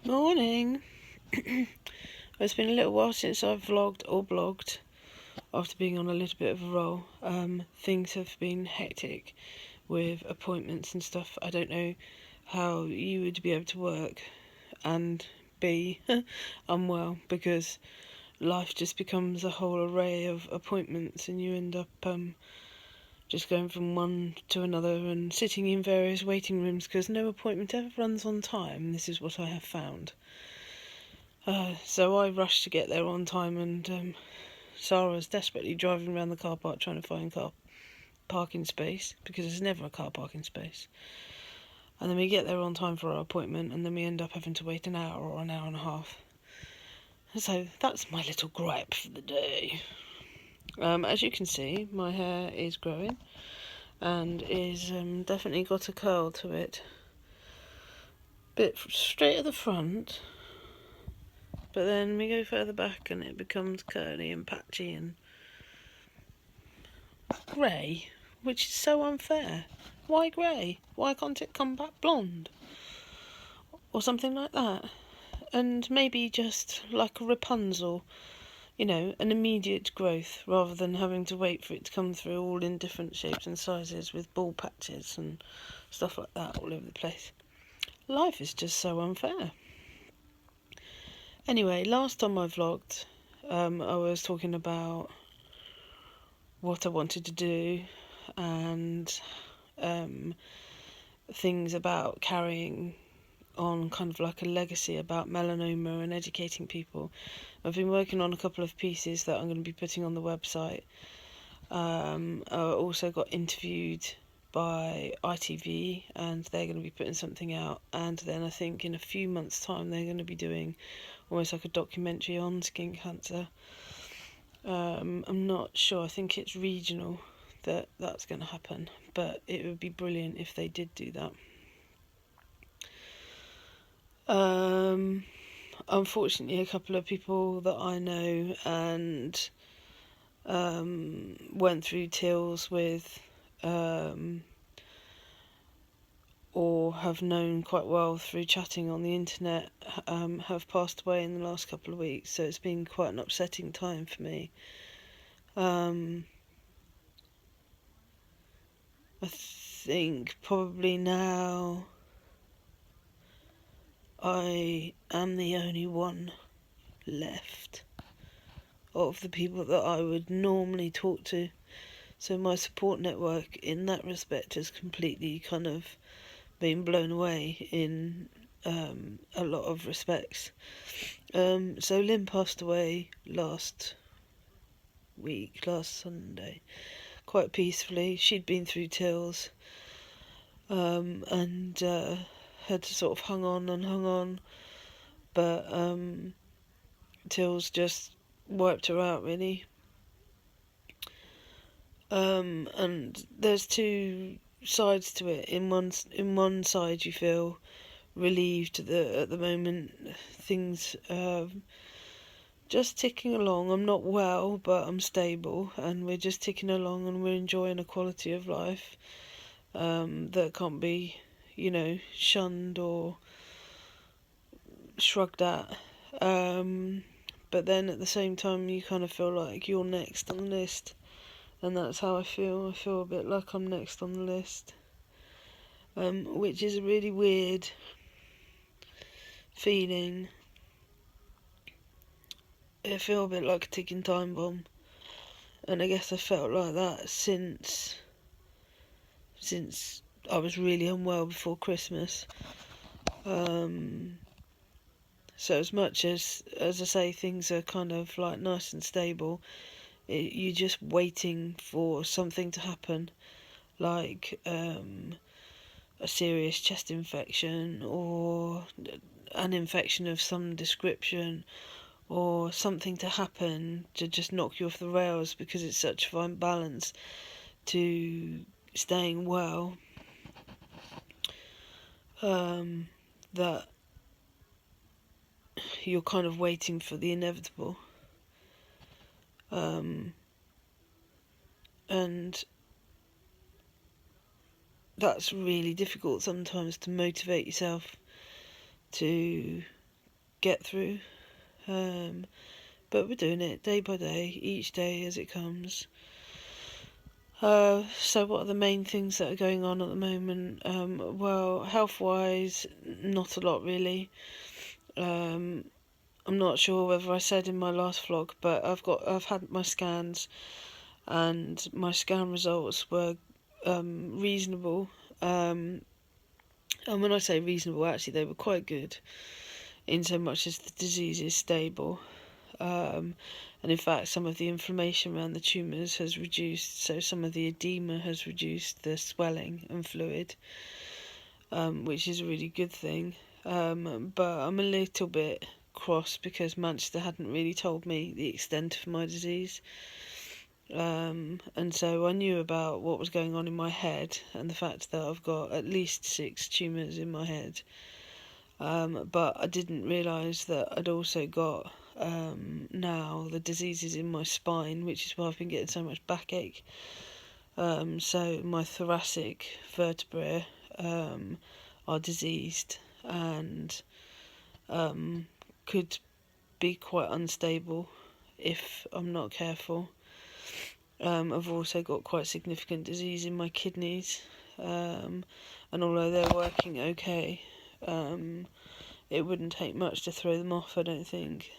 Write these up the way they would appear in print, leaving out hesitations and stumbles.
Morning. It's been a little while since I've vlogged or blogged after being on a little bit of a roll. Things have been hectic with appointments and stuff. I don't know how you would be able to work and be unwell, because life just becomes a whole array of appointments and you end up just going from one to another and sitting in various waiting rooms because no appointment ever runs on time. This is what I have found. So I rushed to get there on time, and Sarah's desperately driving around the car park trying to find car parking space, because there's never a car parking space. And then we get there on time for our appointment, and then we end up having to wait an hour or an hour and a half. So that's my little gripe for the day. As you can see, my hair is growing and is definitely got a curl to it. Bit straight at the front, but then we go further back and it becomes curly and patchy and grey, which is so unfair. Why grey? Why can't it come back blonde? Or something like that. And maybe just like a Rapunzel, an immediate growth, rather than having to wait for it to come through all in different shapes and sizes with bald patches and stuff like that all over the place. Life is just so unfair. Anyway, last time I vlogged, I was talking about what I wanted to do and things about carrying on kind of like a legacy about melanoma and educating people. I've been working on a couple of pieces that I'm going to be putting on the website. I also got interviewed by ITV and they're going to be putting something out, and then I think in a few months' time they're going to be doing almost like a documentary on skin cancer. I'm not sure, I think it's regional that's going to happen, but it would be brilliant if they did do that. Unfortunately, a couple of people that I know and went through TILs with, or have known quite well through chatting on the internet, have passed away in the last couple of weeks, so it's been quite an upsetting time for me. I think probably now I am the only one left of the people that I would normally talk to. So my support network in that respect has completely kind of been blown away in a lot of respects. So Lynn passed away last Sunday, quite peacefully. She'd been through TILs and had sort of hung on, but TILs just wiped her out, really. And there's two sides to it. In one side you feel relieved that at the moment things just ticking along. I'm not well, but I'm stable, and we're just ticking along, and we're enjoying a quality of life that can't be, shunned or shrugged at. But then at the same time, you kind of feel like you're next on the list, and that's how I feel. I feel a bit like I'm next on the list, which is a really weird feeling. I feel a bit like a ticking time bomb, and I guess I felt like that since I was really unwell before Christmas. So as much as I say, things are kind of like nice and stable, you're just waiting for something to happen, like a serious chest infection or an infection of some description, or something to happen to just knock you off the rails, because it's such a fine balance to staying well that you're kind of waiting for the inevitable. And that's really difficult sometimes, to motivate yourself to get through. But we're doing it day by day, each day as it comes. So what are the main things that are going on at the moment? Well, health-wise, not a lot really. I'm not sure whether I said in my last vlog, but I've had my scans, and my scan results were reasonable. And when I say reasonable, actually they were quite good, in so much as the disease is stable. And in fact, some of the inflammation around the tumours has reduced, so some of the edema has reduced, the swelling and fluid, which is a really good thing. But I'm a little bit cross because Manchester hadn't really told me the extent of my disease. And so I knew about what was going on in my head and the fact that I've got at least 6 tumours in my head. But I didn't realise that I'd also got now the diseases in my spine, which is why I've been getting so much backache. So my thoracic vertebrae are diseased and could be quite unstable if I'm not careful. I've also got quite significant disease in my kidneys, and although they're working okay, it wouldn't take much to throw them off, I don't think.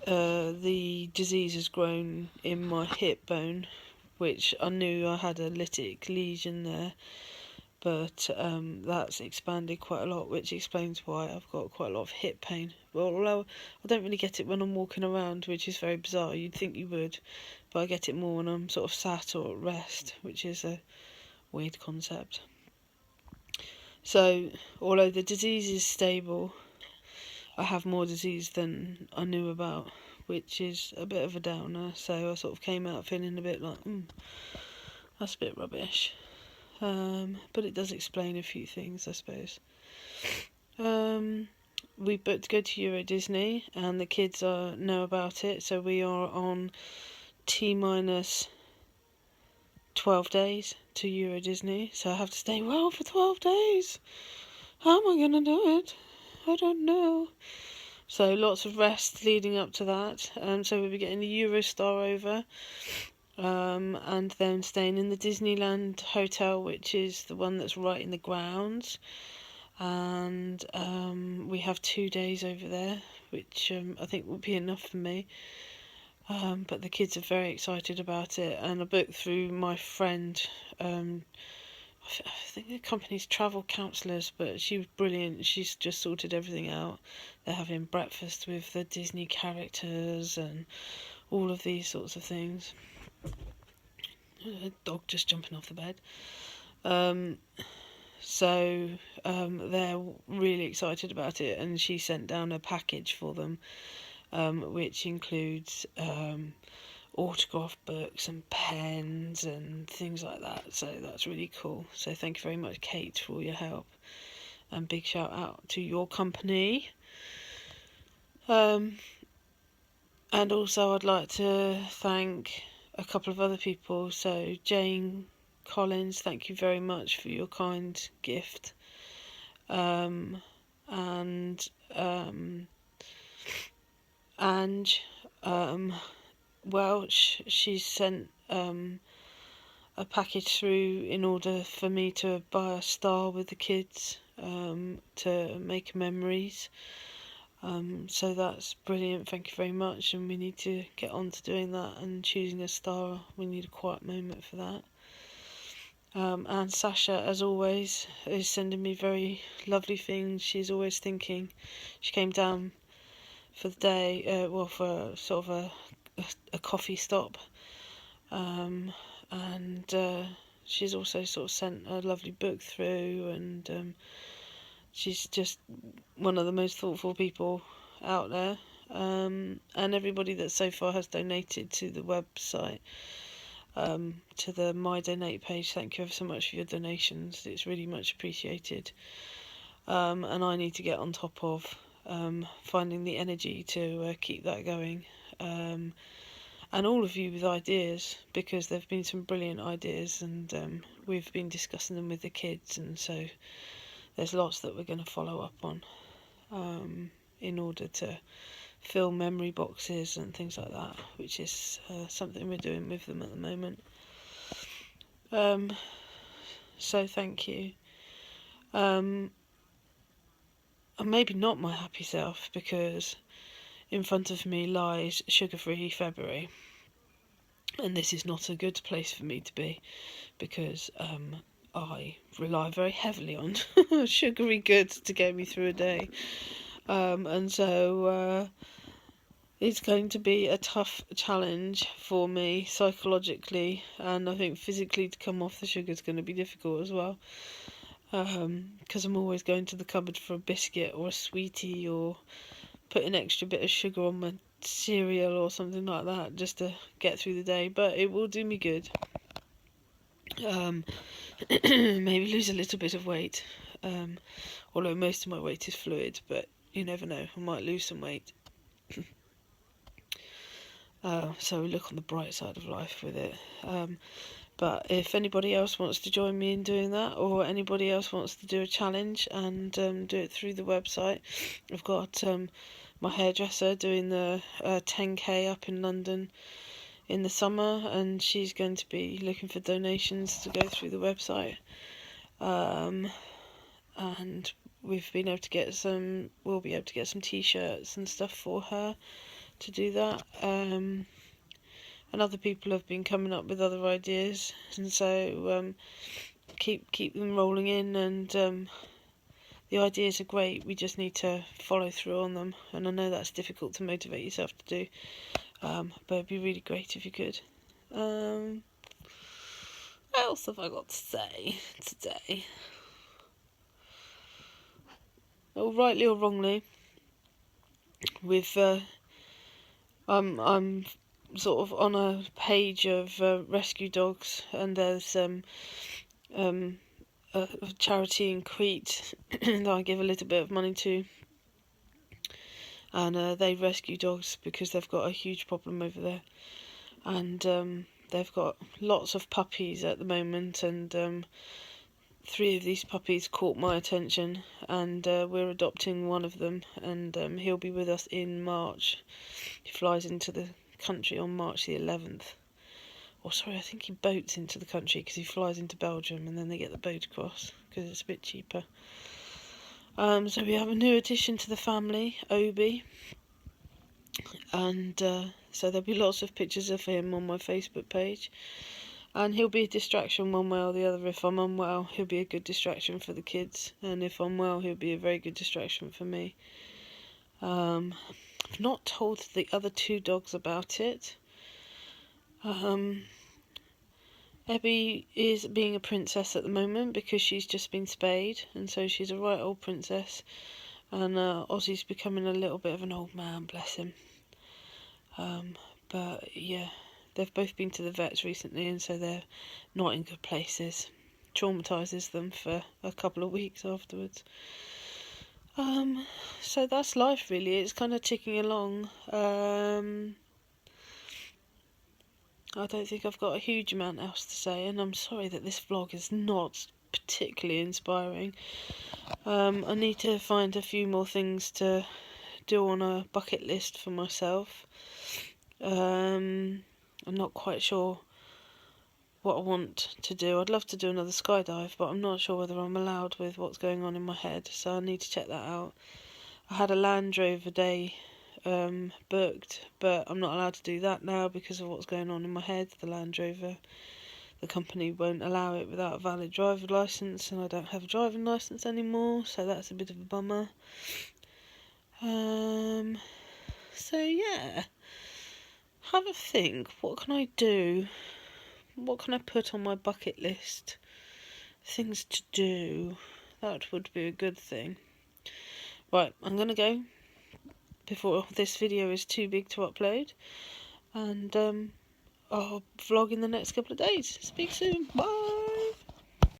The disease has grown in my hip bone, which I knew I had a lytic lesion there, but that's expanded quite a lot, which explains why I've got quite a lot of hip pain. Well, although I don't really get it when I'm walking around, which is very bizarre. You'd think you would, but I get it more when I'm sort of sat or at rest, which is a weird concept. So, although the disease is stable, I have more disease than I knew about, which is a bit of a downer. So I sort of came out feeling a bit like, that's a bit rubbish. But it does explain a few things, I suppose. We booked to go to Euro Disney, and the kids know about it, so we are on T-minus 12 days to Euro Disney, so I have to stay well for 12 days. How am I going to do it? I don't know. So lots of rest leading up to that. So we'll be getting the Eurostar over, and then staying in the Disneyland Hotel, which is the one that's right in the grounds. And we have 2 days over there, which I think will be enough for me. But the kids are very excited about it, and I booked through my friend. I think the company's travel counsellors, but she was brilliant. She's just sorted everything out. They're having breakfast with the Disney characters and all of these sorts of things. A dog just jumping off the bed. So they're really excited about it, and she sent down a package for them, which includes autograph books and pens and things like that, so that's really cool. So thank you very much, Kate, for all your help, and big shout out to your company. And also I'd like to thank a couple of other people. So Jane Collins, thank you very much for your kind gift. And Ange Welch, she sent a package through in order for me to buy a star with the kids, to make memories. So that's brilliant, thank you very much, and we need to get on to doing that and choosing a star. We need a quiet moment for that. And Sasha, as always, is sending me very lovely things. She's always thinking. She came down for the day, for sort of a coffee stop, and she's also sort of sent a lovely book through, and she's just one of the most thoughtful people out there. And everybody that so far has donated to the website, to the My Donate page, thank you ever so much for your donations. It's really much appreciated. And I need to get on top of finding the energy to keep that going. And all of you with ideas, because there have been some brilliant ideas, and we've been discussing them with the kids, and so there's lots that we're going to follow up on in order to fill memory boxes and things like that, which is something we're doing with them at the moment. So thank you. And maybe not my happy self, because in front of me lies sugar-free February, and this is not a good place for me to be, because I rely very heavily on sugary goods to get me through a day, and so it's going to be a tough challenge for me psychologically, and I think physically to come off the sugar is going to be difficult as well, because I'm always going to the cupboard for a biscuit or a sweetie, or put an extra bit of sugar on my cereal or something like that just to get through the day. But it will do me good. Maybe lose a little bit of weight, although most of my weight is fluid, but you never know, I might lose some weight. So we look on the bright side of life with it. But if anybody else wants to join me in doing that, or anybody else wants to do a challenge and do it through the website, I've got my hairdresser doing the 10k up in London in the summer, and she's going to be looking for donations to go through the website. And we've been able to get some, we'll be able to get some t-shirts and stuff for her to do that. And other people have been coming up with other ideas, and so keep them rolling in, and the ideas are great, we just need to follow through on them, and I know that's difficult to motivate yourself to do, but it'd be really great if you could. What else have I got to say today? Oh, rightly or wrongly, with I'm sort of on a page of rescue dogs, and there's a charity in Crete that I give a little bit of money to, and they rescue dogs because they've got a huge problem over there, and they've got lots of puppies at the moment, and 3 of these puppies caught my attention, and we're adopting one of them, and he'll be with us in March. He flies into the country on March the 11th. Or sorry, I think he boats into the country because he flies into Belgium and then they get the boat across because it's a bit cheaper. So we have a new addition to the family, Obi, and so there'll be lots of pictures of him on my Facebook page, and he'll be a distraction one way or the other. If I'm unwell, he'll be a good distraction for the kids, and if I'm well, he'll be a very good distraction for me. I've not told the other 2 dogs about it. Ebby is being a princess at the moment because she's just been spayed, and so she's a right old princess, and Ozzy's becoming a little bit of an old man, bless him. But yeah, they've both been to the vets recently, and so they're not in good places. Traumatises them for a couple of weeks afterwards. So that's life really, it's kind of ticking along. I don't think I've got a huge amount else to say, and I'm sorry that this vlog is not particularly inspiring. I need to find a few more things to do on a bucket list for myself. I'm not quite sure what I want to do. I'd love to do another skydive, but I'm not sure whether I'm allowed with what's going on in my head, so I need to check that out. I had a Land Rover day booked, but I'm not allowed to do that now because of what's going on in my head. The Land Rover, the company won't allow it without a valid driver licence, and I don't have a driving licence anymore, so that's a bit of a bummer. So yeah, have a think, what can I do? What can I put on my bucket list? Things to do. That would be a good thing. Right, I'm gonna go before this video is too big to upload, and I'll vlog in the next couple of days. Speak soon, bye!